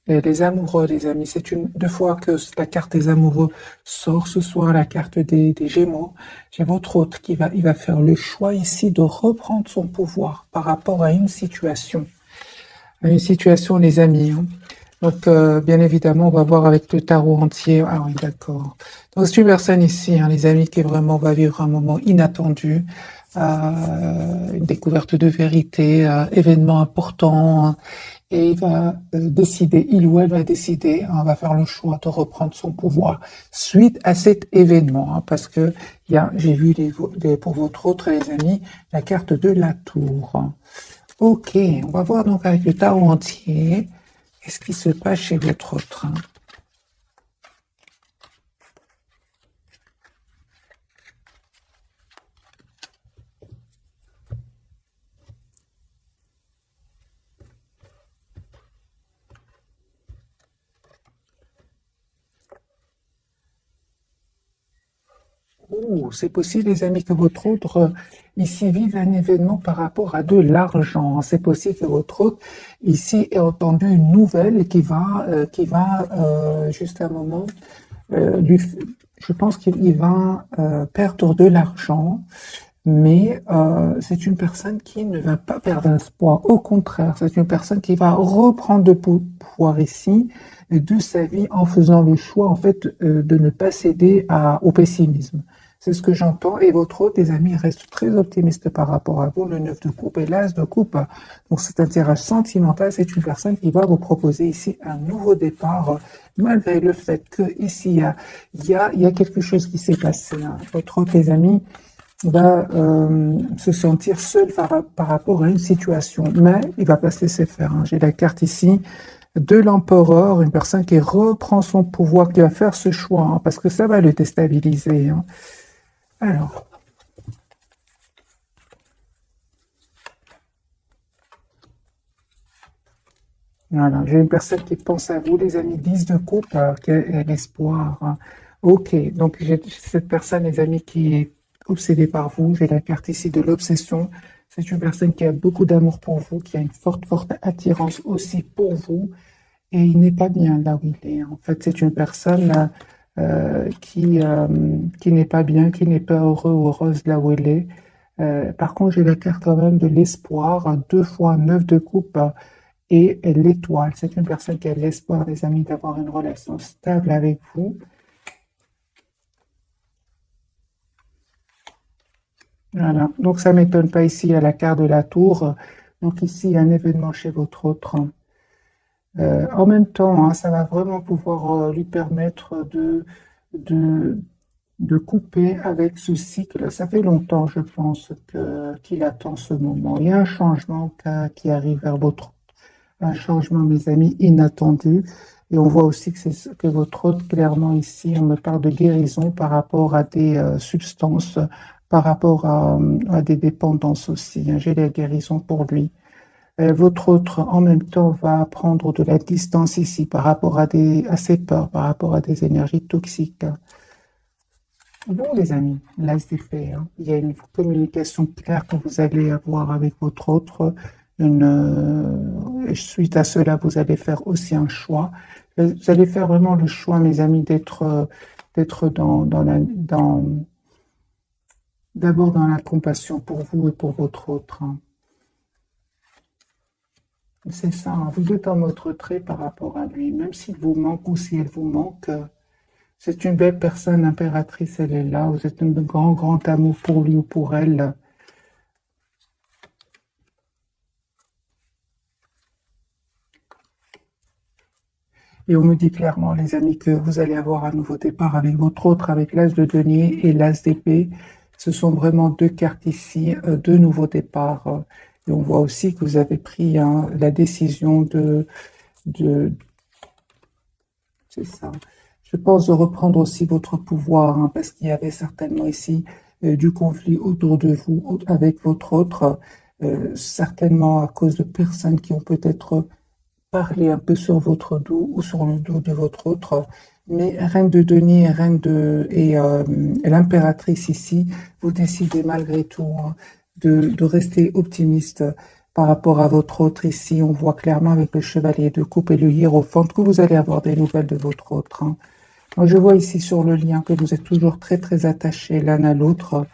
Et les amoureux, les amis, deux fois que la carte des amoureux sort ce soir, la carte des Gémeaux. J'ai votre hôte il va faire le choix ici de reprendre son pouvoir par rapport à une situation. À une situation, les amis, hein. Donc, bien évidemment, on va voir avec le tarot entier. Ah oui, d'accord. Donc, c'est une personne ici, hein, les amis, qui vraiment va vivre un moment inattendu, une découverte de vérité, événement important, hein, et il va décider, il ou elle va décider, hein, va faire le choix de reprendre son pouvoir suite à cet événement, hein, parce que j'ai vu pour votre autre, les amis, la carte de la tour. Ok, on va voir donc avec le tarot entier. Qu'est-ce qui se passe chez votre autre, hein? Oh, c'est possible, les amis, que votre autre ici vive un événement par rapport à de l'argent. C'est possible que votre autre ici ait entendu une nouvelle qui va juste un moment, je pense qu'il va perdre de l'argent. Mais c'est une personne qui ne va pas perdre espoir. Au contraire, c'est une personne qui va reprendre de pouvoir ici de sa vie en faisant le choix en fait de ne pas céder au pessimisme. C'est ce que j'entends. Et votre autre, les amis, reste très optimiste par rapport à vous. Le 9 de coupe et l'as de coupe. Donc cet intérêt sentimental, c'est une personne qui va vous proposer ici un nouveau départ, malgré le fait que ici il y a quelque chose qui s'est passé, hein. Votre autre, les amis, va se sentir seul par rapport à une situation, mais il va pas se laisser faire, hein. J'ai la carte ici de l'empereur, une personne qui reprend son pouvoir, qui va faire ce choix, hein, parce que ça va le déstabiliser, hein. Alors, voilà, j'ai une personne qui pense à vous, les amis, 10 de coupe, qui a l'espoir, hein. Ok, donc j'ai cette personne, les amis, qui est obsédée par vous. J'ai la carte ici de l'obsession. C'est une personne qui a beaucoup d'amour pour vous, qui a une forte attirance aussi pour vous, et il n'est pas bien là où il est. En fait, c'est une personne qui n'est pas bien, qui n'est pas heureux ou heureuse là où elle est. Par contre, j'ai la carte quand même de l'espoir, deux fois 9 de coupe, et l'étoile. C'est une personne qui a l'espoir, les amis, d'avoir une relation stable avec vous. Voilà. Donc, ça m'étonne pas ici à la carte de la tour. Donc, ici, un événement chez votre autre. En même temps, hein, ça va vraiment pouvoir lui permettre de, de couper avec ce cycle. Ça fait longtemps, je pense, qu'il attend ce moment. Il y a un changement qui arrive vers votre, un changement, mes amis, inattendu. Et on voit aussi que votre hôte, clairement ici, on me parle de guérison par rapport à des substances, par rapport à des dépendances aussi, hein. J'ai la guérison pour lui. Votre autre, en même temps, va prendre de la distance ici par rapport à ses peurs, par rapport à des énergies toxiques. Bon, les amis, là, c'est fait, hein. Il y a une communication claire que vous allez avoir avec votre autre. Suite à cela, vous allez faire aussi un choix. Vous allez faire vraiment le choix, mes amis, d'être d'abord dans la compassion pour vous et pour votre autre, hein. C'est ça, hein. Vous êtes en mode retrait par rapport à lui, même s'il vous manque ou si elle vous manque. C'est une belle personne, impératrice, elle est là. Vous êtes un grand amour pour lui ou pour elle. Et on me dit clairement, les amis, que vous allez avoir un nouveau départ avec votre autre, avec l'as de denier et l'as d'épée. Ce sont vraiment deux cartes ici, deux nouveaux départs. Et on voit aussi que vous avez pris, hein, la décision de, c'est ça. Je pense de reprendre aussi votre pouvoir, hein, parce qu'il y avait certainement ici du conflit autour de vous, avec votre autre, certainement à cause de personnes qui ont peut-être parlé un peu sur votre dos ou sur le dos de votre autre. Mais reine de denier, et l'impératrice ici, vous décidez malgré tout, hein, de rester optimiste par rapport à votre autre ici. On voit clairement avec le chevalier de coupe et le hiérophant que vous allez avoir des nouvelles de votre autre. Hein. Moi, je vois ici sur le lien que vous êtes toujours très très attachés l'un à l'autre.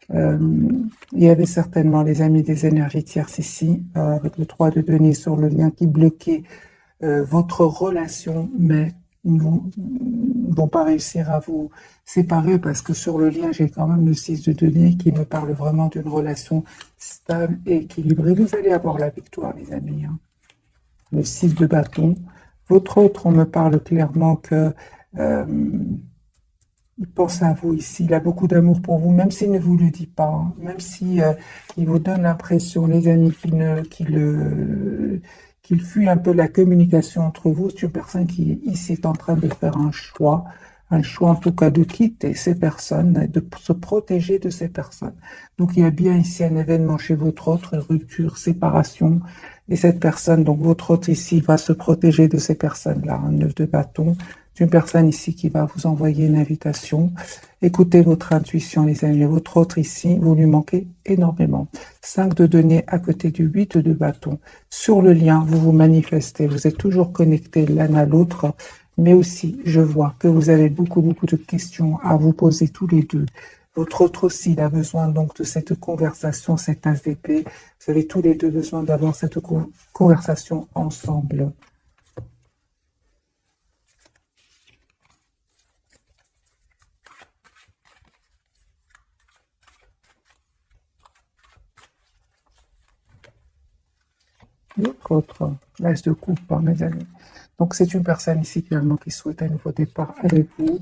Il y avait certainement les amis des énergies tierces ici, avec le 3 de denier sur le lien qui bloquait votre relation, mais ils vont pas réussir à vous séparer parce que sur le lien, j'ai quand même le 6 de denier qui me parle vraiment d'une relation stable et équilibrée. Vous allez avoir la victoire, les amis. Hein. Le 6 de bâton. Votre autre, on me parle clairement que il pense à vous ici, il a beaucoup d'amour pour vous, même s'il ne vous le dit pas, hein. Même si il vous donne l'impression, les amis, qu'il fuit un peu la communication entre vous. C'est une personne qui ici est en train de faire un choix en tout cas de quitter ces personnes, et de se protéger de ces personnes. Donc il y a bien ici un événement chez votre autre, rupture, séparation, et cette personne, donc votre autre ici, va se protéger de ces personnes-là, un 9 de bâton. C'est une personne ici qui va vous envoyer une invitation. Écoutez votre intuition, les amis. Votre autre ici, vous lui manquez énormément. 5 de denier à côté du 8 de bâton. Sur le lien, vous vous manifestez. Vous êtes toujours connectés l'un à l'autre. Mais aussi, je vois que vous avez beaucoup de questions à vous poser tous les deux. Votre autre aussi, il a besoin donc de cette conversation, cette as d'épée. Vous avez tous les deux besoin d'avoir cette conversation ensemble. L'autre, l'as de coupe, hein, mes amis. Donc, c'est une personne ici clairement qui souhaite un nouveau départ avec vous,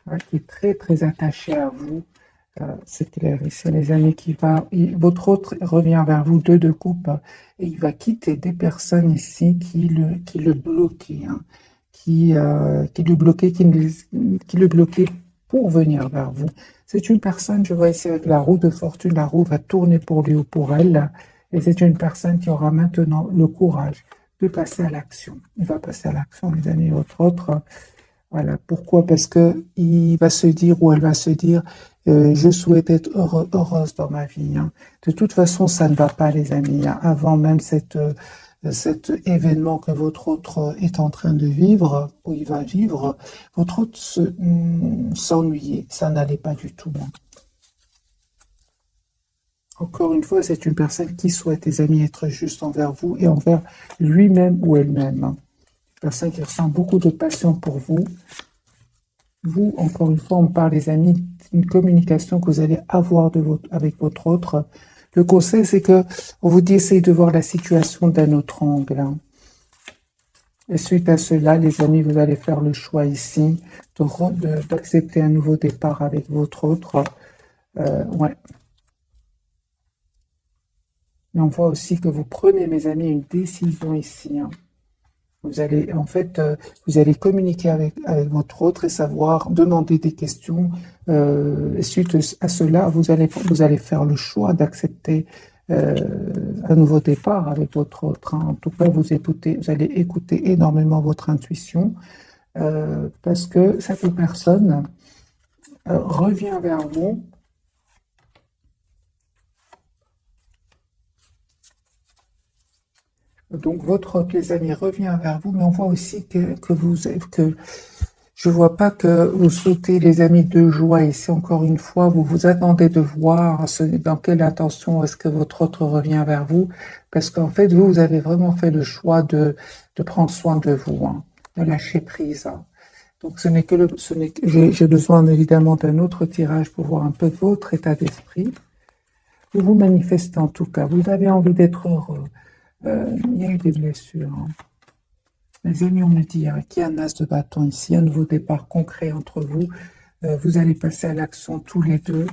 hein, qui est très, très attachée à vous. C'est clair, ici, les amis, votre autre revient vers vous, 2 de coupe, et il va quitter des personnes ici qui le bloquaient, hein, qui le bloquaient, qui le bloquaient pour venir vers vous. C'est une personne, je vois ici avec la roue de fortune, la roue va tourner pour lui ou pour elle, et c'est une personne qui aura maintenant le courage de passer à l'action. Il va passer à l'action, les amis, votre autre. Voilà. Pourquoi? Parce que il va se dire ou elle va se dire, je souhaite être heureuse dans ma vie. Hein. De toute façon, ça ne va pas, les amis. Hein. Avant même cet événement que votre autre est en train de vivre, ou il va vivre, votre autre s'ennuyait. Ça n'allait pas du tout. Hein. Encore une fois, c'est une personne qui souhaite, les amis, être juste envers vous et envers lui-même ou elle-même. Hein. Une personne qui ressent beaucoup de passion pour vous. Vous, encore une fois, on parle, les amis, d'une communication que vous allez avoir avec votre autre. Le conseil, c'est que on vous dit, essayez de voir la situation d'un autre angle. Hein. Et suite à cela, les amis, vous allez faire le choix ici d'accepter un nouveau départ avec votre autre. Ouais. Et on voit aussi que vous prenez, mes amis, une décision ici. Hein. Vous allez, en fait, vous allez communiquer avec votre autre et savoir demander des questions. Et suite à cela, vous allez faire le choix d'accepter un nouveau départ avec votre autre. Hein. En tout cas, vous allez écouter énormément votre intuition parce que cette personne revient vers vous. Donc, votre autre, les amis, revient vers vous, mais on voit aussi que je vois pas que vous souhaitez, les amis, de joie. Ici, encore une fois, vous vous attendez de voir dans quelle intention est-ce que votre autre revient vers vous, parce qu'en fait, vous avez vraiment fait le choix de prendre soin de vous, hein, de lâcher prise. Hein. Donc, j'ai besoin évidemment d'un autre tirage pour voir un peu votre état d'esprit. Vous vous manifestez en tout cas. Vous avez envie d'être heureux. Il y a eu des blessures. Hein. Les amis, on me dit qu'il y a un as de bâton ici, un nouveau départ concret entre vous. Vous allez passer à l'action tous les deux.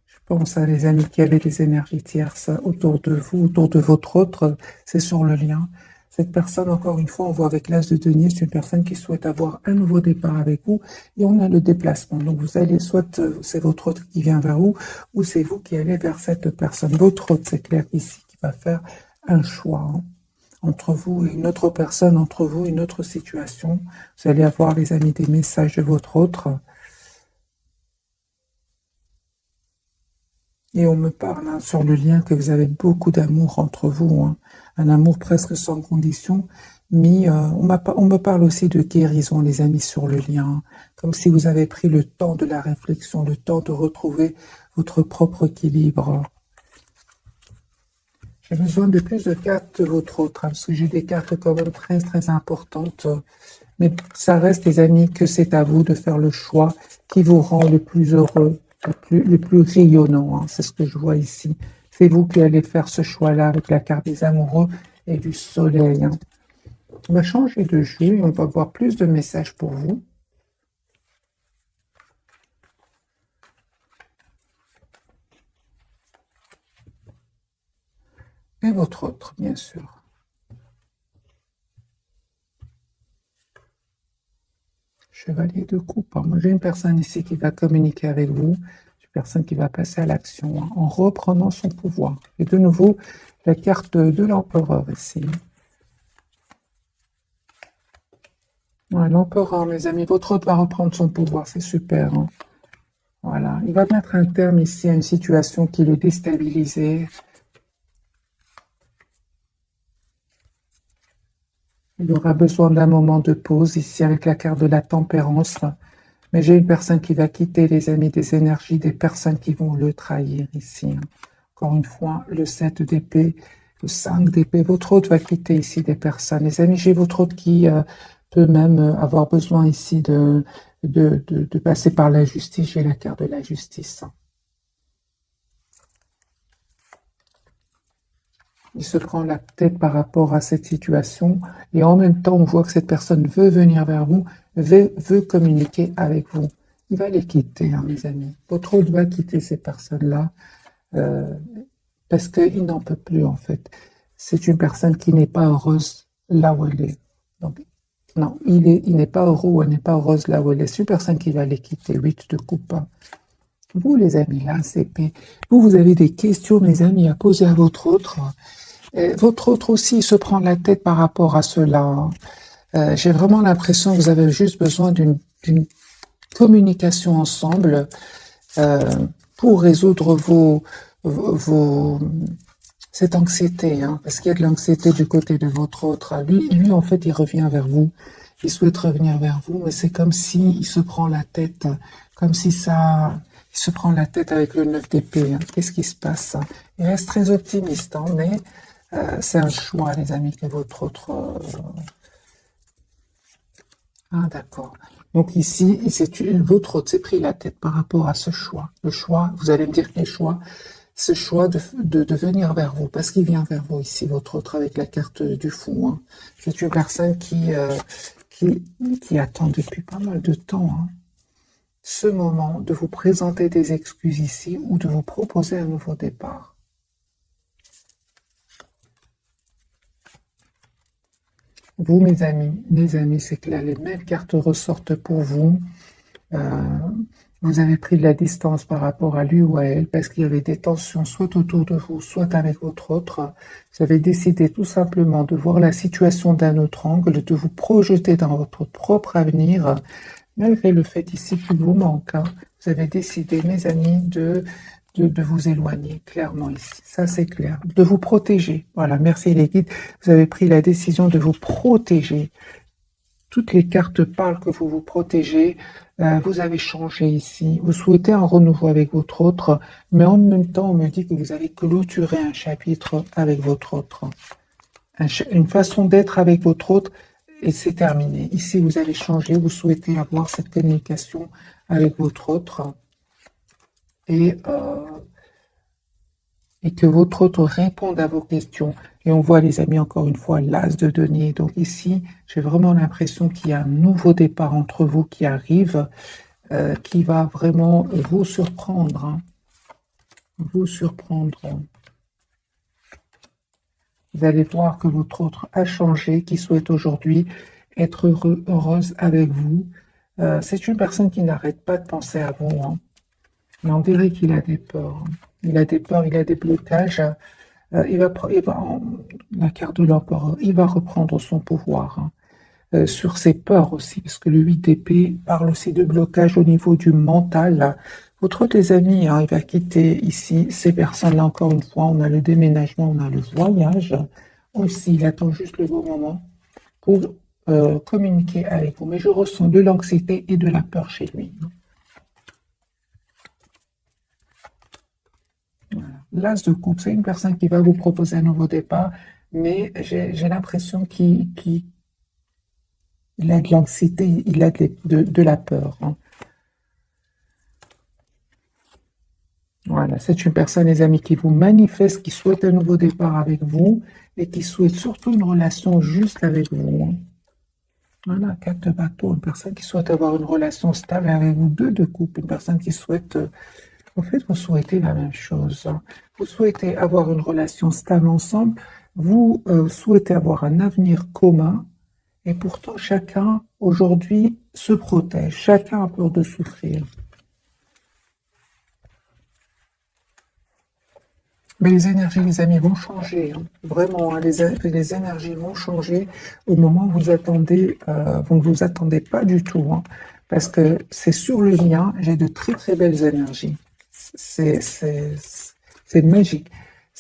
Je pense à les amis qui avaient des énergies tierces autour de vous, autour de votre autre. C'est sur le lien. Cette personne, encore une fois, on voit avec l'as de denier, c'est une personne qui souhaite avoir un nouveau départ avec vous. Et on a le déplacement. Donc vous allez, soit c'est votre autre qui vient vers vous, ou c'est vous qui allez vers cette personne. Votre autre, c'est clair ici, qui va faire un choix. Hein. Entre vous et une autre personne, entre vous et une autre situation. Vous allez avoir, les amis, des messages de votre autre. Et on me parle hein, sur le lien que vous avez beaucoup d'amour entre vous, hein. Un amour presque sans condition. Mais on me parle aussi de guérison, les amis, sur le lien. Comme si vous avez pris le temps de la réflexion, le temps de retrouver votre propre équilibre. J'ai besoin de plus de cartes de votre autre, hein, parce que j'ai des cartes quand même très très importantes. Mais ça reste, les amis, que c'est à vous de faire le choix qui vous rend le plus heureux, le plus rayonnant, hein. C'est ce que je vois ici. C'est vous qui allez faire ce choix-là avec la carte des amoureux et du soleil, hein. On va changer de jeu et on va voir plus de messages pour vous. Et votre autre, bien sûr. Chevalier de coupe, hein. Moi, j'ai une personne ici qui va communiquer avec vous. Une personne qui va passer à l'action hein, en reprenant son pouvoir. Et de nouveau, la carte de l'empereur ici. Ouais, l'empereur, mes amis, votre hôte va reprendre son pouvoir, c'est super, hein. Voilà, il va mettre un terme ici à une situation qui le déstabilisait. Il aura besoin d'un moment de pause ici avec la carte de la tempérance. Mais j'ai une personne qui va quitter, les amis, des énergies, des personnes qui vont le trahir ici, hein. Encore une fois, le 7 d'épée, le 5 d'épée. Votre hôte va quitter ici des personnes. Les amis, j'ai votre hôte qui peut même avoir besoin ici de passer par la justice. J'ai la carte de la justice. Il se prend la tête par rapport à cette situation et en même temps, on voit que cette personne veut venir vers vous, veut communiquer avec vous. Il va les quitter, hein, mes amis. Votre hôte va quitter ces personnes-là parce qu'il n'en peut plus, en fait. C'est une personne qui n'est pas heureuse là où elle est. Donc, non, il n'est pas heureux ou elle n'est pas heureuse là où elle est. C'est une personne qui va les quitter. 8 de coupe. Vous, les amis, là, c'est vous avez des questions, mes amis, à poser à votre autre. Votre autre aussi se prend la tête par rapport à cela. J'ai vraiment l'impression que vous avez juste besoin d'une communication ensemble pour résoudre cette anxiété, hein, parce qu'il y a de l'anxiété du côté de votre autre. Lui, en fait, il revient vers vous. Il souhaite revenir vers vous, mais c'est comme s'il se prend la tête, comme si ça... Il se prend la tête avec le 9 d'épée, hein. Qu'est-ce qui se passe? Il reste très optimiste, hein, mais c'est un choix, les amis, que votre autre... Ah, d'accord. Donc ici, votre autre s'est pris la tête par rapport à ce choix. Le choix, vous allez me dire quel choix? Ce choix de venir vers vous, parce qu'il vient vers vous ici, votre autre, avec la carte du fou, hein. C'est une personne qui attend depuis pas mal de temps, hein, ce moment de vous présenter des excuses ici ou de vous proposer un nouveau départ. Vous, mes amis, c'est que là, les mêmes cartes ressortent pour vous. Vous avez pris de la distance par rapport à lui ou à elle parce qu'il y avait des tensions soit autour de vous, soit avec votre autre. Vous avez décidé tout simplement de voir la situation d'un autre angle, de vous projeter dans votre propre avenir, malgré le fait ici qu'il vous manque, hein. Vous avez décidé, mes amis, de vous éloigner, clairement ici. Ça, c'est clair. De vous protéger. Voilà, merci les guides. Vous avez pris la décision de vous protéger. Toutes les cartes parlent que vous vous protégez. Vous avez changé ici. Vous souhaitez un renouveau avec votre autre, mais en même temps, on me dit que vous avez clôturé un chapitre avec votre autre. Une façon d'être avec votre autre, et c'est terminé. Ici, vous allez changer. Vous souhaitez avoir cette communication avec votre autre. Et que votre autre réponde à vos questions. Et on voit, les amis, encore une fois, l'as de denier. Donc ici, j'ai vraiment l'impression qu'il y a un nouveau départ entre vous qui arrive, qui va vraiment vous surprendre, hein. Vous surprendre. Vous allez voir que votre autre a changé, qui souhaite aujourd'hui être heureuse avec vous. C'est une personne qui n'arrête pas de penser à vous, hein. Mais on dirait qu'il a des peurs, hein. Il a des peurs, il a des blocages. La carte de l'empereur, il va reprendre son pouvoir, hein, sur ses peurs aussi, parce que le 8 d'épée parle aussi de blocage au niveau du mental. Votre autre, les amis, hein, il va quitter ici ces personnes-là, encore une fois. On a le déménagement, on a le voyage. Aussi, il attend juste le bon moment pour communiquer avec vous. Mais je ressens de l'anxiété et de la peur chez lui. Voilà. L'as de coupe, c'est une personne qui va vous proposer un nouveau départ, mais j'ai l'impression qu'il a de l'anxiété, il a de la peur. Hein. Voilà, c'est une personne, les amis, qui vous manifeste, qui souhaite un nouveau départ avec vous et qui souhaite surtout une relation juste avec vous. Hein. Voilà, 4 de bateau, une personne qui souhaite avoir une relation stable avec vous, 2 de coupe, une personne qui souhaite, en fait, vous souhaitez la même chose. Hein. Vous souhaitez avoir une relation stable ensemble, vous souhaitez avoir un avenir commun, et pourtant chacun, aujourd'hui, se protège, chacun a peur de souffrir. Mais les énergies, les amis, vont changer. Hein. Vraiment, hein, les énergies vont changer au moment où vous attendez, vous ne vous attendez pas du tout. Hein, parce que c'est sur le lien, j'ai de très très belles énergies. C'est magique.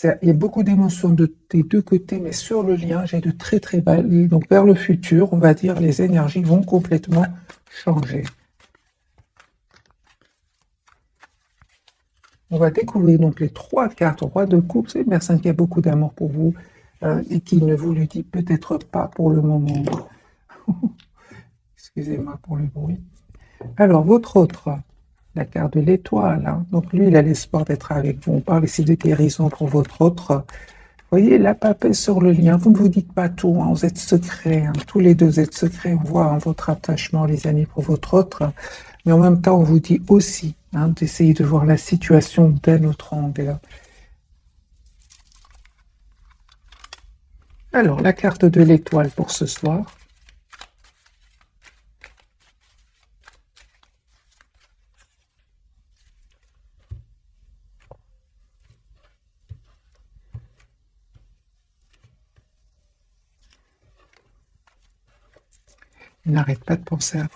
Il y a beaucoup d'émotions des deux côtés, mais sur le lien, j'ai de très très belles. Donc vers le futur, on va dire, les énergies vont complètement changer. On va découvrir donc les 3 cartes roi de coupe. C'est une personne qui a beaucoup d'amour pour vous et qui ne vous le dit peut-être pas pour le moment. Excusez-moi pour le bruit. Alors, votre autre, la carte de l'étoile. Hein. Donc, lui, il a l'espoir d'être avec vous. On parle ici de guérison pour votre autre. Vous voyez, la papesse sur le lien. Vous ne vous dites pas tout. Hein. Vous êtes secrets. Hein. Tous les deux êtes secrets. On voit hein, votre attachement, les amis, pour votre autre. Mais en même temps, on vous dit aussi hein, d'essayer de voir la situation d'un autre angle. Alors, la carte de l'étoile pour ce soir. Il n'arrête pas de penser à vous.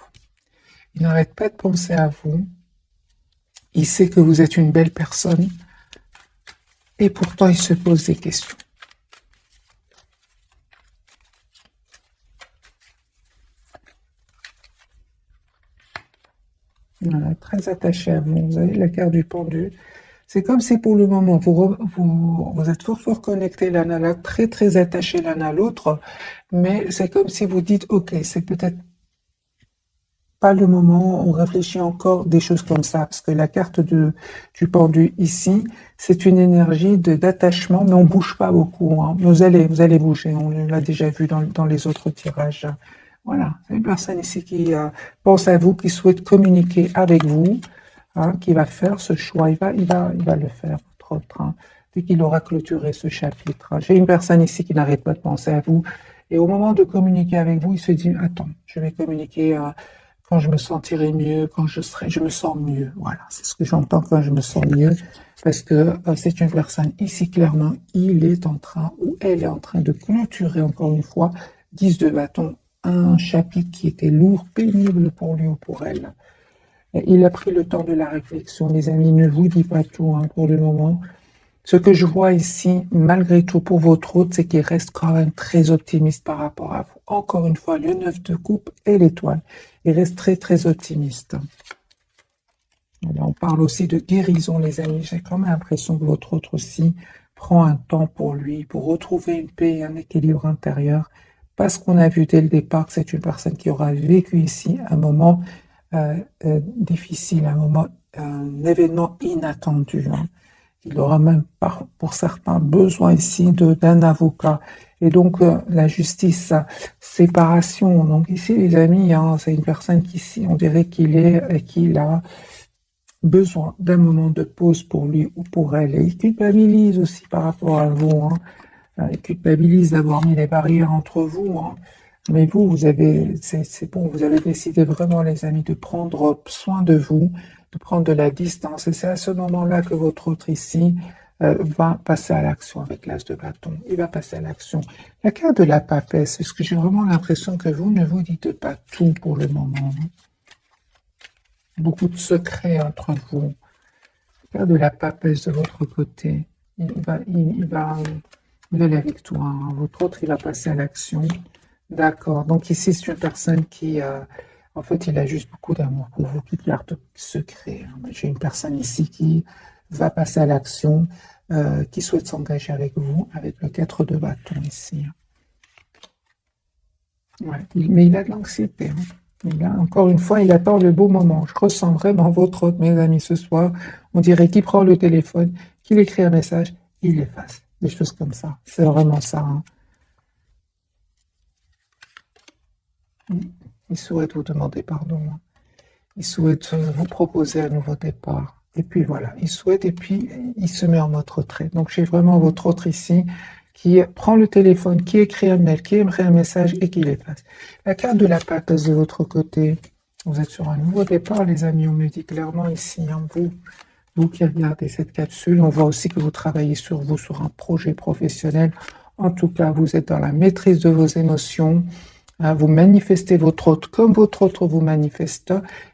Il n'arrête pas de penser à vous. Il sait que vous êtes une belle personne. Et pourtant, il se pose des questions. Voilà, très attaché à vous. Vous avez la carte du pendu. C'est comme si pour le moment, vous êtes fort connectés l'un à l'autre, très attachés l'un à l'autre, mais c'est comme si vous dites, ok, c'est peut-être pas le moment, on réfléchit encore des choses comme ça, parce que la carte du pendu ici, c'est une énergie d'attachement, mais on bouge pas beaucoup. Hein. Vous allez bouger, on l'a déjà vu dans les autres tirages. Voilà, c'est une personne ici qui pense à vous, qui souhaite communiquer avec vous, hein, qui va faire ce choix, il va le faire, votre autre, hein, dès qu'il aura clôturé ce chapitre. J'ai une personne ici qui n'arrête pas de penser à vous, et au moment de communiquer avec vous, il se dit, attends, je vais communiquer quand je me sentirai mieux, quand je me sens mieux. Voilà, c'est ce que j'entends quand je me sens mieux, parce que c'est une personne ici, clairement, il est en train, ou elle est en train de clôturer, encore une fois, 10 de bâton, un chapitre qui était lourd, pénible pour lui ou pour elle. Il a pris le temps de la réflexion, les amis, ne vous dis pas tout hein, pour le moment. Ce que je vois ici, malgré tout pour votre hôte, c'est qu'il reste quand même très optimiste par rapport à vous. Encore une fois, le 9 de coupe et l'étoile. Il reste très optimiste. Alors, on parle aussi de guérison, les amis. J'ai quand même l'impression que votre autre aussi prend un temps pour lui, pour retrouver une paix et un équilibre intérieur. Parce qu'on a vu dès le départ que c'est une personne qui aura vécu ici un moment difficile, un événement inattendu. Hein. Il aura même, pour certains, besoin ici d'un avocat. Et donc, la justice, séparation. Donc ici, les amis, hein, c'est une personne qui, ici, on dirait qu'il a besoin d'un moment de pause pour lui ou pour elle. Et il culpabilise aussi par rapport à vous. Hein. Il culpabilise d'avoir mis des barrières entre vous. Hein. Mais vous, c'est bon, vous avez décidé vraiment, les amis, de prendre soin de vous, de prendre de la distance. Et c'est à ce moment-là que votre autre ici va passer à l'action avec l'as de bâton. Il va passer à l'action. La carte de la papesse, est-ce que j'ai vraiment l'impression que vous ne vous dites pas tout pour le moment? Beaucoup de secrets entre vous. Carte de la papesse de votre côté. Il va aller avec toi, hein. Votre autre, il va passer à l'action. D'accord. Donc ici, c'est une personne qui, en fait, il a juste beaucoup d'amour pour vous, qui garde secret, hein. J'ai une personne ici qui va passer à l'action, qui souhaite s'engager avec vous, avec le 4 de bâton ici, hein. Ouais. Mais il a de l'anxiété, hein. Encore une fois, il attend le beau moment. Je ressens vraiment votre autre, mes amis, ce soir. On dirait qu'il prend le téléphone, qu'il écrit un message, il l'efface. Des choses comme ça. C'est vraiment ça, hein. Il souhaite vous demander pardon, hein. Il souhaite vous proposer un nouveau départ. Et puis voilà, il souhaite et puis il se met en mode retrait. Donc j'ai vraiment votre autre ici qui prend le téléphone, qui écrit un mail, qui aimerait un message et qui l'efface. La carte de la papesse de votre côté, vous êtes sur un nouveau départ, les amis. On me dit clairement ici, hein, vous qui regardez cette capsule, on voit aussi que vous travaillez sur vous, sur un projet professionnel. En tout cas, vous êtes dans la maîtrise de vos émotions. Vous manifestez votre autre comme votre autre vous manifeste.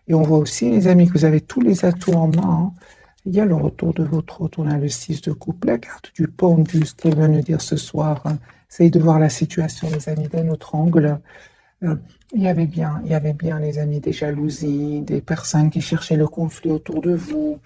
Et on voit aussi, les amis, que vous avez tous les atouts en main, hein. Il y a le retour de votre autre. On a le 6 de coupe, la carte du pendu, ce qu'elle vient nous dire ce soir, hein. Essayez de voir la situation, les amis, d'un autre angle. Il y avait bien, les amis, des jalousies, des personnes qui cherchaient le conflit autour de vous.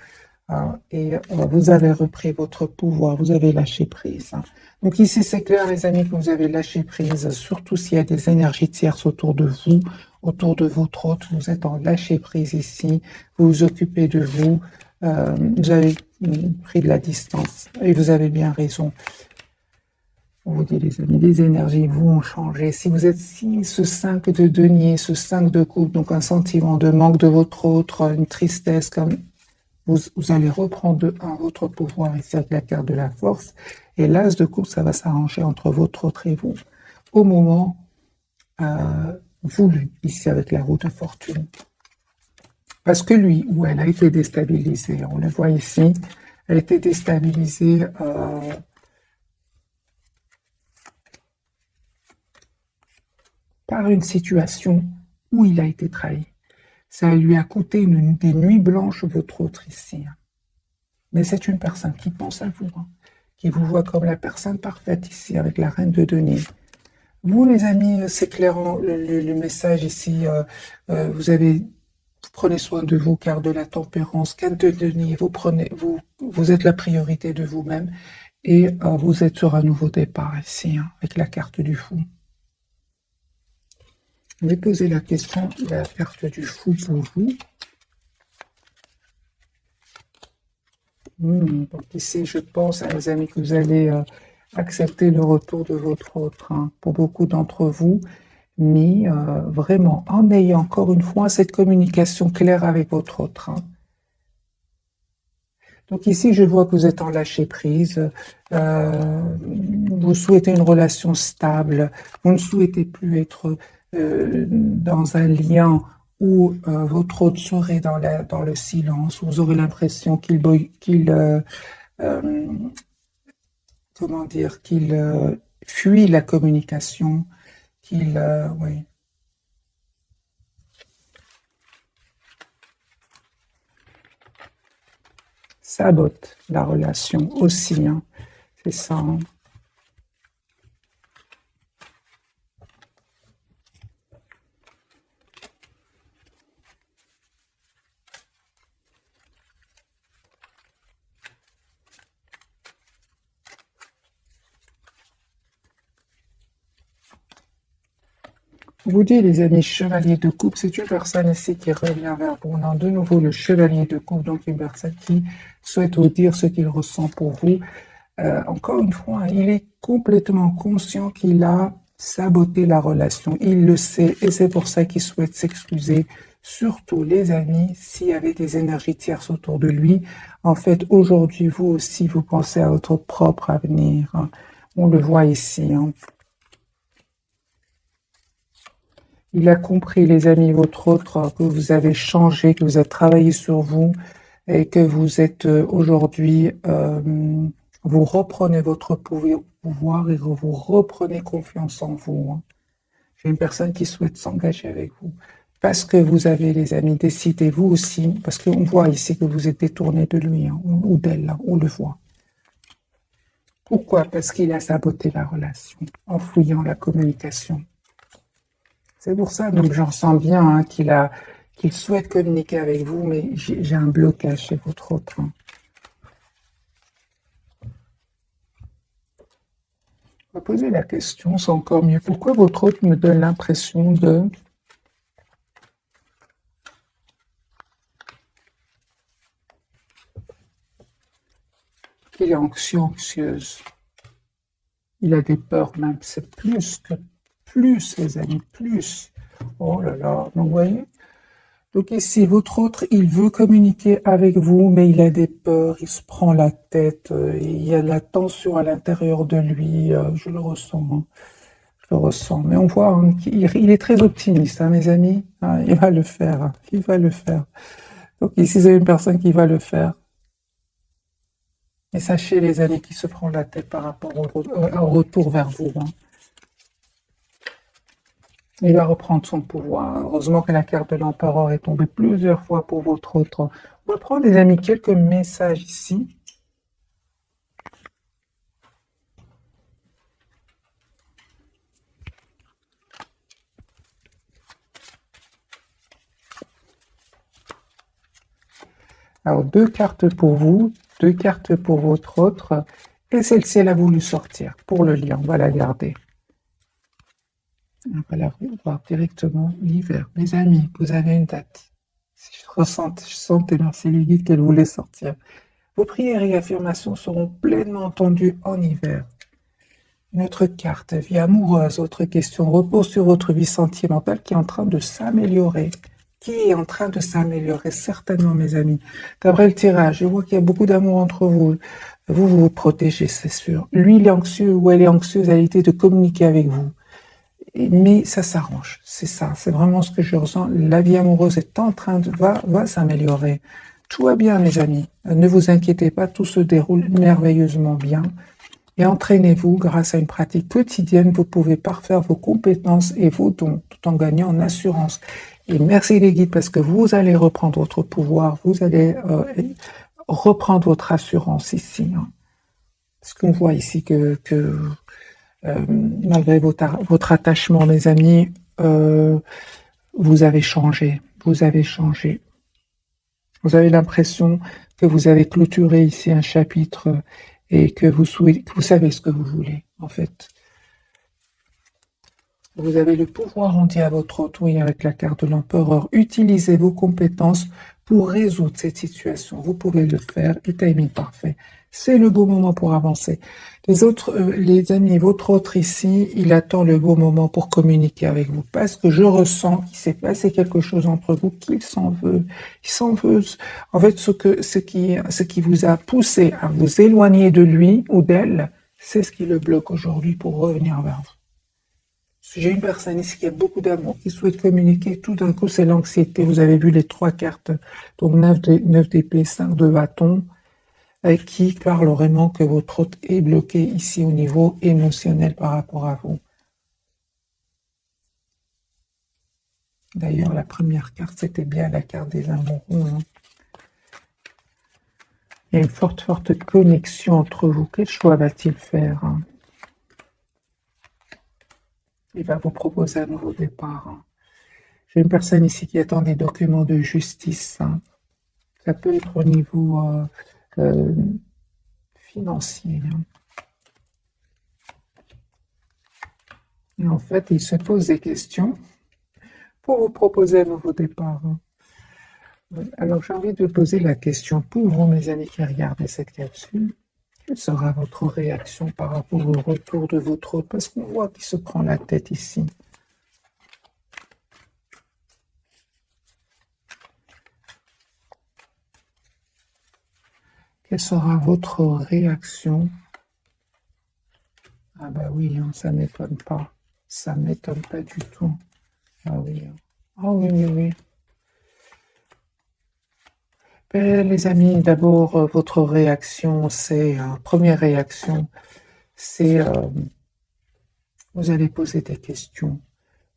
Et vous avez repris votre pouvoir, vous avez lâché prise, hein. Donc ici, c'est clair, les amis, que vous avez lâché prise, surtout s'il y a des énergies tierces autour de vous, autour de votre autre, vous êtes en lâcher prise ici, vous vous occupez de vous, vous avez pris de la distance, et vous avez bien raison. On vous dit, les amis, les énergies vont changer. Si vous êtes ce 5 de denier, ce 5 de coupe, donc un sentiment de manque de votre autre, une tristesse, comme vous allez reprendre de un votre pouvoir ici avec la carte de la force. Et l'as de coupe, ça va s'arranger entre votre autre et vous. Au moment voulu, ici avec la roue de fortune. Parce que lui ou elle a été déstabilisée. On le voit ici. Elle a été déstabilisée par une situation où il a été trahi. Ça lui a coûté des nuits blanches, votre autre ici, hein. Mais c'est une personne qui pense à vous, hein, qui vous voit comme la personne parfaite ici, avec la reine de denier. Vous, les amis, c'est clairement le message ici. Vous prenez soin de vous, car de la tempérance, carte de denier, vous êtes la priorité de vous-même. Et vous êtes sur un nouveau départ ici, hein, avec la carte du fou. Je vais poser la question de la carte du fou pour vous. Donc ici, je pense, à mes amis, que vous allez accepter le retour de votre autre, hein, pour beaucoup d'entre vous, mais vraiment, en ayant encore une fois cette communication claire avec votre autre, hein. Donc ici, je vois que vous êtes en lâcher prise, vous souhaitez une relation stable, vous ne souhaitez plus être dans un lien où votre autre serait dans le silence, où vous aurez l'impression comment dire, qu'il fuit la communication, oui. Sabote la relation aussi, hein. C'est ça, hein. Je vous dis, les amis, chevalier de coupe, c'est une personne ici qui revient vers vous. On a de nouveau le chevalier de coupe, donc une personne qui souhaite vous dire ce qu'il ressent pour vous. Encore une fois, il est complètement conscient qu'il a saboté la relation. Il le sait et c'est pour ça qu'il souhaite s'excuser. Surtout, les amis, s'il y avait des énergies tierces autour de lui. En fait, aujourd'hui, vous aussi, vous pensez à votre propre avenir, hein. On le voit ici, hein. Il a compris, les amis, votre autre, que vous avez changé, que vous avez travaillé sur vous et que vous êtes aujourd'hui, vous reprenez votre pouvoir et vous reprenez confiance en vous, hein. J'ai une personne qui souhaite s'engager avec vous. Parce que vous avez, les amis, décidé, vous aussi, parce qu'on voit ici que vous êtes détourné de lui, hein, ou d'elle, hein, on le voit. Pourquoi? Parce qu'il a saboté la relation, en fouillant la communication. C'est pour ça, donc j'en sens bien hein, qu'il souhaite communiquer avec vous, mais j'ai un blocage chez votre autre. Hein. On va poser la question, c'est encore mieux. Pourquoi votre autre me donne l'impression de... qu'il est anxieux, anxieuse. Il a des peurs même, c'est plus, les amis, plus. Oh là là, donc vous voyez? Donc ici, votre autre, il veut communiquer avec vous, mais il a des peurs, il se prend la tête, il y a de la tension à l'intérieur de lui, je le ressens, hein, je le ressens. Mais on voit hein, qu'il est très optimiste, hein, mes amis, hein, il va le faire, hein, il va le faire. Donc ici, c'est une personne qui va le faire. Et sachez, les amis, qui se prend la tête par rapport au retour vers vous. Hein. Il va reprendre son pouvoir. Heureusement que la carte de l'empereur est tombée plusieurs fois pour votre autre. On va prendre, les amis, quelques messages ici. Alors, 2 cartes pour vous, 2 cartes pour votre autre, et celle-ci, elle a voulu sortir pour le lien. On va la garder. On va la voir directement l'hiver. Mes amis, vous avez une date. Si je sens et merci les guides qu'elle voulait sortir. Vos prières et affirmations seront pleinement entendues en hiver. Notre carte, vie amoureuse, autre question, repose sur votre vie sentimentale qui est en train de s'améliorer. Qui est en train de s'améliorer, certainement, mes amis. D'après le tirage, je vois qu'il y a beaucoup d'amour entre vous. Vous vous protégez, c'est sûr. Lui, il est anxieux ou elle est anxieuse à l'idée de communiquer avec vous. Mais ça s'arrange, c'est ça, c'est vraiment ce que je ressens. La vie amoureuse est en train de va s'améliorer. Tout va bien, mes amis. Ne vous inquiétez pas, tout se déroule merveilleusement bien. Et entraînez-vous grâce à une pratique quotidienne. Vous pouvez parfaire vos compétences et vos dons tout en gagnant en assurance. Et merci les guides parce que vous allez reprendre votre pouvoir, vous allez reprendre votre assurance ici. Hein. Parce qu'on voit ici que malgré votre attachement, mes amis, vous avez changé. Vous avez changé. Vous avez l'impression que vous avez clôturé ici un chapitre et que vous savez ce que vous voulez, en fait. Vous avez le pouvoir, on dit à votre autre, oui, avec la carte de l'empereur. Utilisez vos compétences pour résoudre cette situation. Vous pouvez le faire, et timing parfait. C'est le beau moment pour avancer. Les amis, votre autre ici, il attend le beau moment pour communiquer avec vous. Parce que je ressens qu'il s'est passé quelque chose entre vous, qu'il s'en veut. Il s'en veut. En fait, ce qui vous a poussé à vous éloigner de lui ou d'elle, c'est ce qui le bloque aujourd'hui pour revenir vers vous. J'ai une personne ici qui a beaucoup d'amour, qui souhaite communiquer. Tout d'un coup, c'est l'anxiété. Vous avez vu les 3 cartes. Donc, 9 d'épée, 5 de bâton, qui parle vraiment que votre autre est bloqué ici au niveau émotionnel par rapport à vous. D'ailleurs, la première carte, c'était bien la carte des amoureux. Hein. Il y a une forte connexion entre vous. Quel choix va-t-il faire hein? Il va vous proposer un nouveau départ. Hein. J'ai une personne ici qui attend des documents de justice. Hein. Ça peut être au niveau financier. Hein. Et en fait, il se pose des questions pour vous proposer un nouveau départ. Hein. Alors, j'ai envie de poser la question pour vous, mes amis qui regardez cette capsule. Quelle sera votre réaction par rapport au retour de votre autre? Parce qu'on voit qu'il se prend la tête ici. Quelle sera votre réaction? Ah bah oui, hein, ça m'étonne pas. Ça m'étonne pas du tout. Ah oui. Ah oui, oui, oui. Les amis, d'abord, votre réaction, c'est... première réaction, c'est... vous allez poser des questions.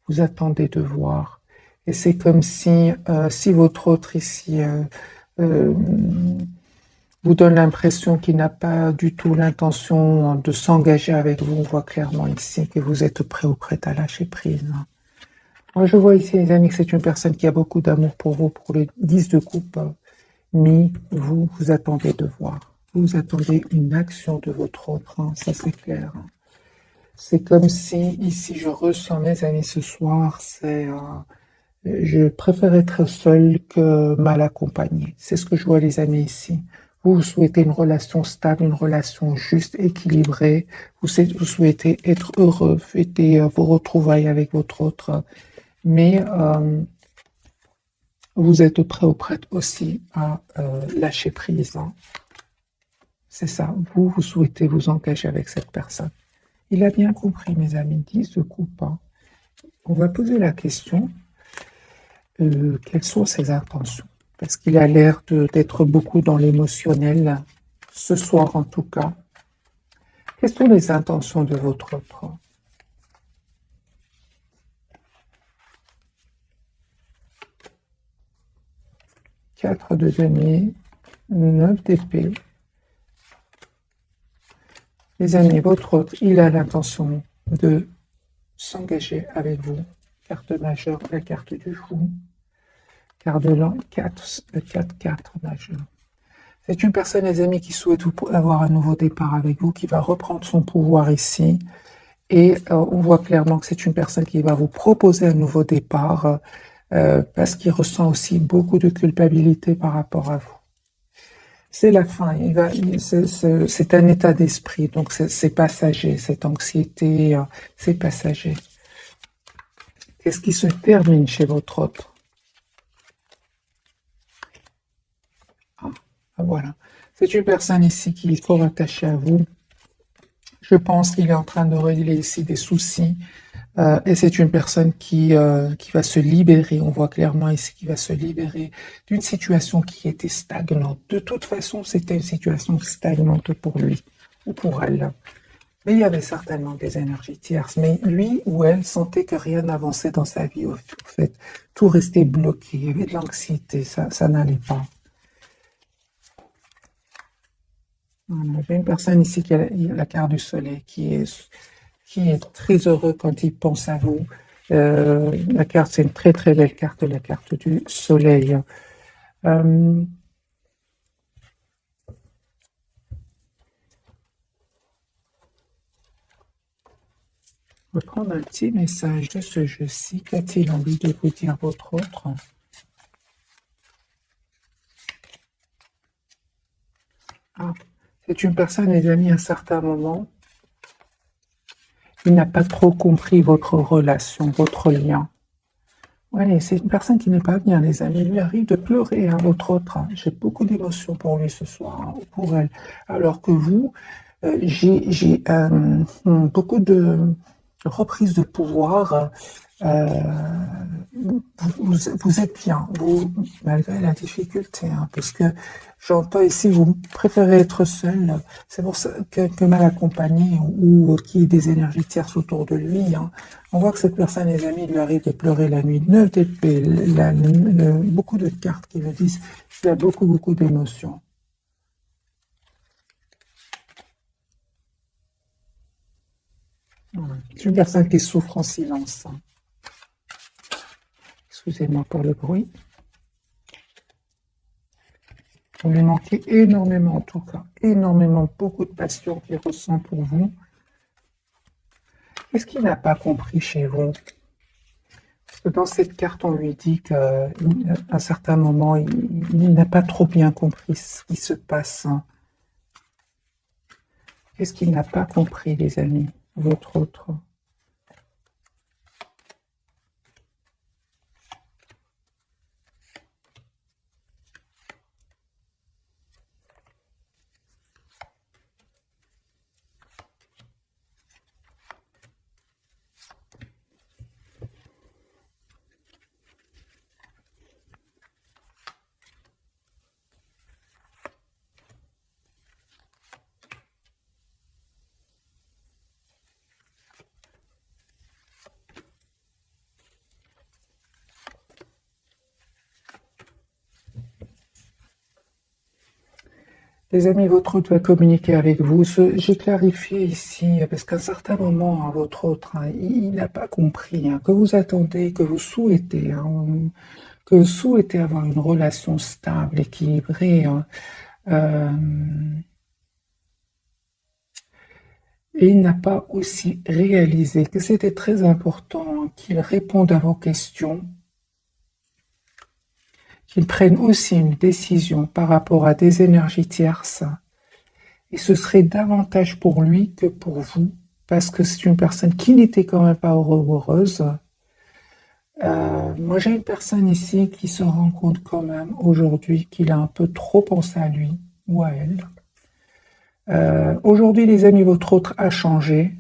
Vous attendez de voir. Et c'est comme si votre autre ici euh, vous donne l'impression qu'il n'a pas du tout l'intention de s'engager avec vous. On voit clairement ici que vous êtes prêt ou prête à lâcher prise. Moi, je vois ici, les amis, que c'est une personne qui a beaucoup d'amour pour vous, pour le 10 de coupe, mais vous attendez de voir. Vous attendez une action de votre autre, hein, ça c'est clair. C'est comme si, ici, je ressens, mes amis, ce soir, je préfère être seul que mal accompagné. C'est ce que je vois, les amis, ici. Vous souhaitez une relation stable, une relation juste, équilibrée. Vous souhaitez être heureux, fêter vos retrouvailles avec votre autre. Mais vous êtes prêt ou prête aussi à lâcher prise, hein. C'est ça. Vous souhaitez vous engager avec cette personne. Il a bien compris, mes amis. 10 de coupe, hein. On va poser la question. Quelles sont ses intentions? Parce qu'il a l'air d'être beaucoup dans l'émotionnel, ce soir en tout cas. Quelles sont les intentions de votre autre? 4 de denier, 9 d'épée. Les amis, votre autre, il a l'intention de s'engager avec vous. Carte majeure, la carte du fou. Carte de l'an, 4, 4 majeure. C'est une personne, les amis, qui souhaite avoir un nouveau départ avec vous, qui va reprendre son pouvoir ici. Et on voit clairement que c'est une personne qui va vous proposer un nouveau départ parce qu'il ressent aussi beaucoup de culpabilité par rapport à vous. C'est la fin, c'est un état d'esprit, donc c'est passager, cette anxiété, c'est passager. Qu'est-ce qui se termine chez votre autre? Voilà. C'est une personne ici qui est fort attachée à vous. Je pense qu'il est en train de régler ici des soucis. Et c'est une personne qui va se libérer. On voit clairement ici qu'il va se libérer d'une situation qui était stagnante. De toute façon, c'était une situation stagnante pour lui ou pour elle. Mais il y avait certainement des énergies tierces. Mais lui ou elle sentait que rien n'avançait dans sa vie. Au fait, tout restait bloqué. Il y avait de l'anxiété. Ça n'allait pas. Voilà. J'ai une personne ici qui a la carte du soleil, qui est très heureux quand il pense à vous. La carte, c'est une très très belle carte, la carte du soleil. Euh, je vais prendre un petit message de ce jeu-ci. Qu'a-t-il envie de vous dire votre autre? Ah, c'est une personne, les amis, à un certain moment, il n'a pas trop compris votre relation, votre lien. Ouais, c'est une personne qui n'est pas bien, les amis. Il lui arrive de pleurer, hein, votre autre, hein. J'ai beaucoup d'émotions pour lui ce soir, hein, ou pour elle. Alors que vous, j'ai beaucoup de reprises de pouvoir. euh, vous êtes bien, vous, malgré la difficulté, hein, parce que j'entends ici, vous préférez être seul. C'est pour ça que mal accompagné ou qu'il y ait des énergies tierces autour de lui, hein. On voit que cette personne, les amis, lui arrive de pleurer la nuit. 9 d'épée, beaucoup de cartes qui me disent qu'il y a beaucoup d'émotions. Voilà. C'est une personne qui souffre en silence, hein. Excusez-moi pour le bruit. Vous lui manquez énormément, en tout cas, énormément, beaucoup de passion qu'il ressent pour vous. Qu'est-ce qu'il n'a pas compris chez vous? Parce que dans cette carte, on lui dit qu'à un certain moment, il n'a pas trop bien compris ce qui se passe, hein. Qu'est-ce qu'il n'a pas compris, les amis, votre autre? Les amis, votre hôte va communiquer avec vous. J'ai clarifié ici, parce qu'à un certain moment, hein, votre hôte, hein, il n'a pas compris hein, que vous attendez, que vous souhaitez avoir une relation stable, équilibrée. Hein. Euh, et il n'a pas aussi réalisé que c'était très important hein, qu'il réponde à vos questions, qu'il prenne aussi une décision par rapport à des énergies tierces. Et ce serait davantage pour lui que pour vous, parce que c'est une personne qui n'était quand même pas heureuse. Moi, j'ai une personne ici qui se rend compte quand même aujourd'hui qu'il a un peu trop pensé à lui ou à elle. Aujourd'hui, les amis, votre autre a changé.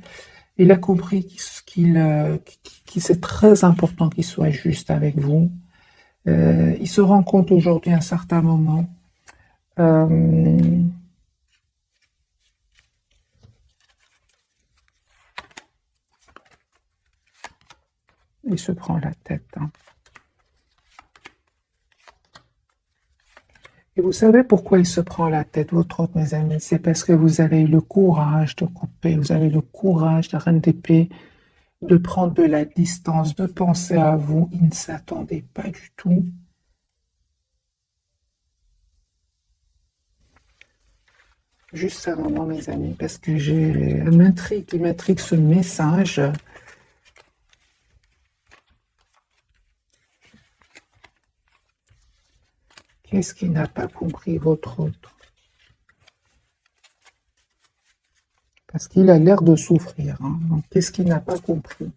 Il a compris qu'il c'est très important qu'il soit juste avec vous. Il se rend compte aujourd'hui à un certain moment. Euh, il se prend la tête. Hein. Et vous savez pourquoi il se prend la tête, votre hôte, mes amis? C'est parce que vous avez eu le courage de couper, vous avez le courage, la reine d'épée, de prendre de la distance, de penser à vous. Il ne s'attendait pas du tout. Juste un moment, mes amis, parce que il m'intrigue ce message. Qu'est-ce qui n'a pas compris votre hôte? Parce qu'il a l'air de souffrir. Hein. Donc, qu'est-ce qu'il n'a pas compris?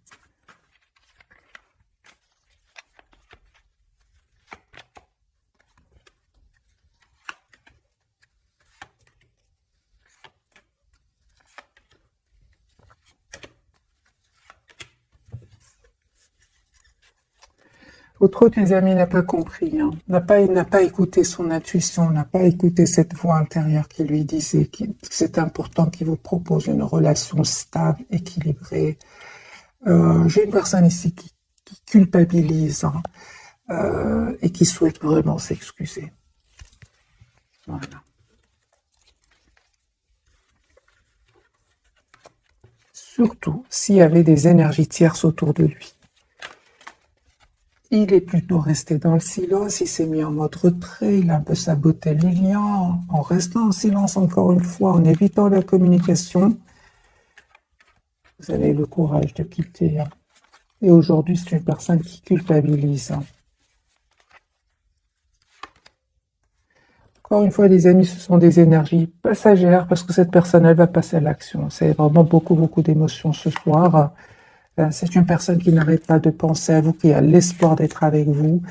Votre hôte, les amis, n'a pas compris. Hein. Il n'a pas écouté son intuition, n'a pas écouté cette voix intérieure qui lui disait que c'est important qu'il vous propose une relation stable, équilibrée. J'ai une personne ici qui culpabilise hein, et qui souhaite vraiment s'excuser. Voilà. Surtout s'il y avait des énergies tierces autour de lui. Il est plutôt resté dans le silence, il s'est mis en mode retrait, il a un peu saboté les liens, en restant en silence encore une fois, en évitant la communication. Vous avez le courage de quitter. Hein. Et aujourd'hui, c'est une personne qui culpabilise. Hein. Encore une fois, les amis, ce sont des énergies passagères parce que cette personne, elle va passer à l'action. C'est vraiment beaucoup, beaucoup d'émotions ce soir. C'est une personne qui n'arrête pas de penser à vous, qui a l'espoir d'être avec vous,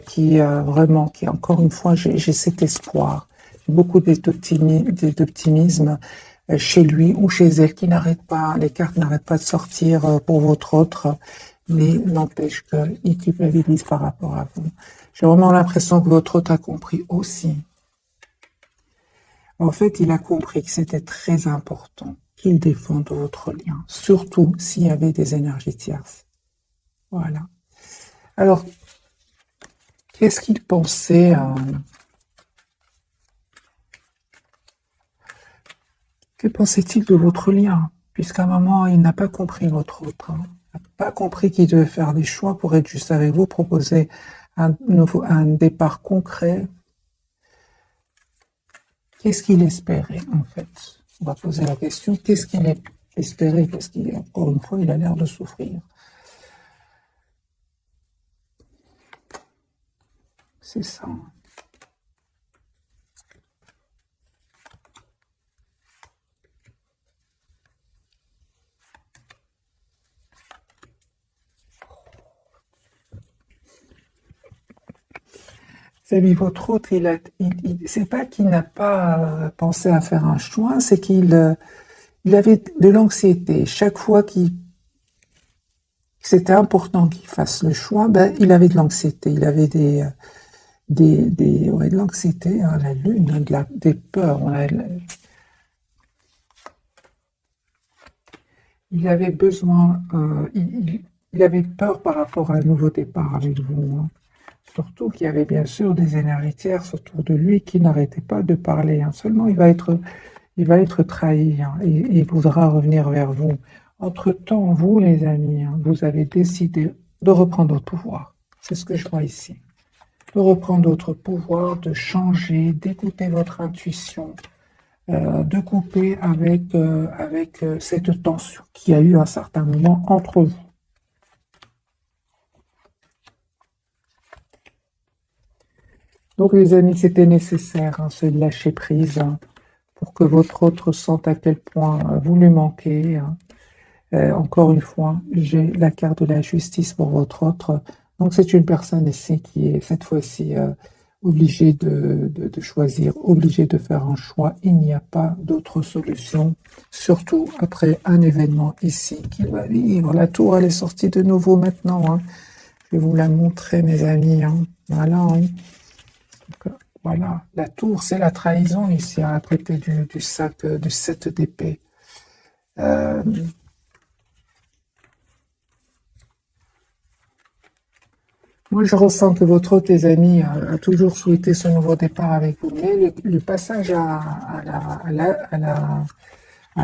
qui vraiment, qui encore une fois, j'ai cet espoir, beaucoup d'optimisme chez lui ou chez elle, qui n'arrête pas, les cartes n'arrêtent pas de sortir pour votre autre, mais n'empêche qu'il culpabilise par rapport à vous. J'ai vraiment l'impression que votre autre a compris aussi. En fait, il a compris que c'était très important qu'il défende votre lien, surtout s'il y avait des énergies tierces. Voilà. Alors, qu'est-ce qu'il pensait Que pensait-il de votre lien? Puisqu'à un moment, il n'a pas compris votre autre. Hein. Il n'a pas compris qu'il devait faire des choix pour être juste avec vous, proposer un départ concret. Qu'est-ce qu'il espérait, en fait? On va poser la question, qu'est-ce qu'il espérait? Parce qu'encore une fois, il a l'air de souffrir. C'est ça. C'est lui, votre autre, c'est pas qu'il n'a pas pensé à faire un choix, c'est il avait de l'anxiété. Chaque fois que c'était important qu'il fasse le choix, ben, il avait de l'anxiété. Il avait ouais, de l'anxiété, hein, la lune, hein, des peurs. Il avait besoin, il avait peur par rapport à un nouveau départ avec vous. Hein. Surtout qu'il y avait bien sûr des énergies tierces autour de lui qui n'arrêtaient pas de parler, hein. Seulement, il va être trahi, hein, et il voudra revenir vers vous. Entre-temps, vous, les amis, hein, vous avez décidé de reprendre votre pouvoir. C'est ce que je vois ici. De reprendre votre pouvoir, de changer, d'écouter votre intuition, de couper avec cette tension qu'il y a eu à un certain moment entre vous. Donc, les amis, c'était nécessaire, hein, ce lâcher prise, hein, pour que votre autre sente à quel point vous lui manquez, hein. Encore une fois, j'ai la carte de la justice pour votre autre. Donc, c'est une personne ici qui est cette fois-ci obligée de choisir, obligée de faire un choix. Il n'y a pas d'autre solution, surtout après un événement ici qu'il va vivre. La tour, elle est sortie de nouveau maintenant, hein. Je vais vous la montrer, mes amis, hein. Voilà, hein. Donc, voilà, la tour, c'est la trahison ici, hein, à côté du sac, du 7 d'épée. Moi, je ressens que votre autre, les amis, a toujours souhaité ce nouveau départ avec vous, mais le passage à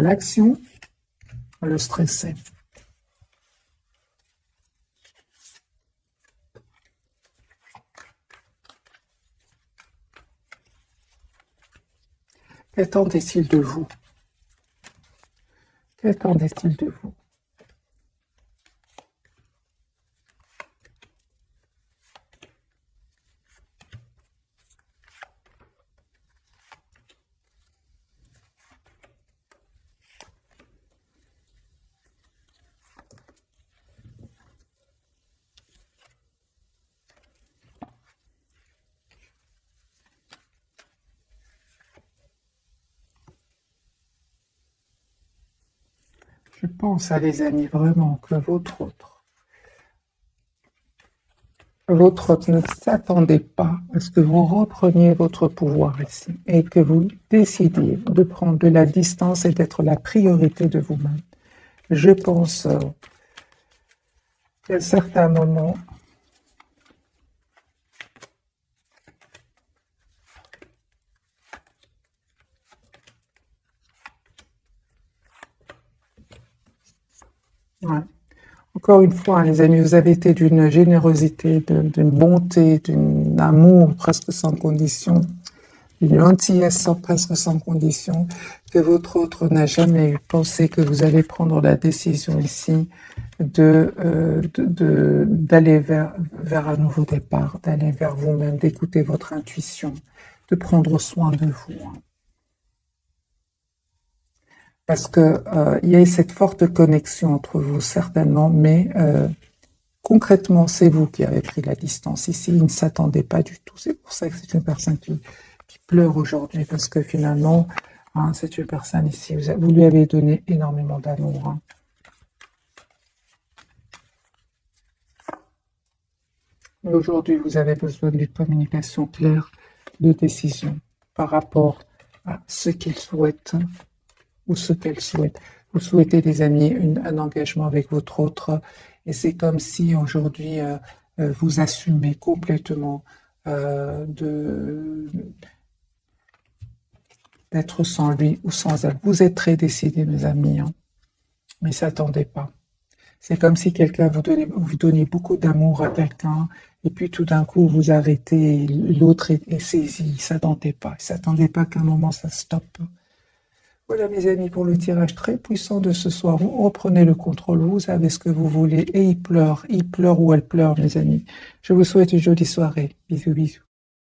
l'action le stressait. Qu'attendait-il de vous? Qu'attendait-il de vous? Je pense, à les amis, vraiment que votre autre ne s'attendait pas à ce que vous repreniez votre pouvoir ici et que vous décidiez de prendre de la distance et d'être la priorité de vous-même. Je pense qu'à certains moments, ouais. Encore une fois, les amis, vous avez été d'une générosité, d'une bonté, d'un amour presque sans condition, une gentillesse presque sans condition, que votre autre n'a jamais eu pensé que vous allez prendre la décision ici d'aller vers un nouveau départ, d'aller vers vous-même, d'écouter votre intuition, de prendre soin de vous, hein. Parce que il y a cette forte connexion entre vous, certainement, mais concrètement, c'est vous qui avez pris la distance ici. Il ne s'attendait pas du tout. C'est pour ça que c'est une personne qui pleure aujourd'hui, parce que finalement, hein, c'est une personne ici, vous lui avez donné énormément d'amour, hein. Mais aujourd'hui, vous avez besoin d'une communication claire, de décision par rapport à ce qu'il souhaite ou ce qu'elle souhaite. Vous souhaitez, les amis, un engagement avec votre autre, et c'est comme si aujourd'hui vous assumez complètement d'être sans lui ou sans elle. Vous êtes très décidés, mes amis, hein, mais ne s'attendez pas. C'est comme si quelqu'un vous donnait beaucoup d'amour à quelqu'un, et puis tout d'un coup vous arrêtez, et l'autre est saisi, il ne s'attendait pas qu'à un moment ça stoppe. Voilà, mes amis, pour le tirage très puissant de ce soir. Vous reprenez le contrôle, vous savez ce que vous voulez, et il pleure ou elle pleure, mes amis. Je vous souhaite une jolie soirée. Bisous, bisous.